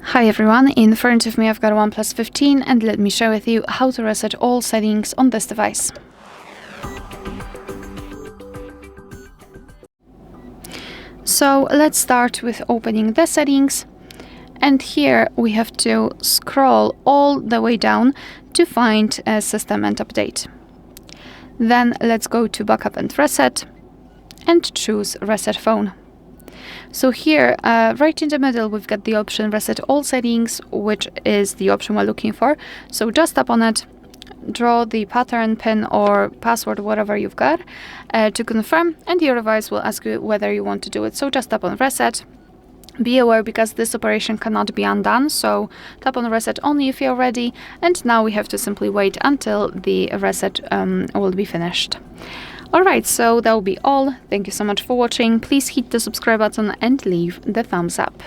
Hi everyone, in front of me I've got a OnePlus 15 and let me share with you how to reset all settings on this device. So let's start with opening the settings, and here we have to scroll all the way down to find System and Update. Then let's go to Backup and Reset and choose Reset Phone. So here, right in the middle, we've got the option Reset All Settings, which is the option we're looking for. So just tap on it, draw the pattern, pin or password, whatever you've got, to confirm, and your device will ask you whether you want to do it. So just tap on Reset. Be aware because this operation cannot be undone, so tap on Reset only if you're ready, and now we have to simply wait until the reset will be finished. Alright, so that will be all. Thank you so much for watching. Please hit the subscribe button and leave the thumbs up.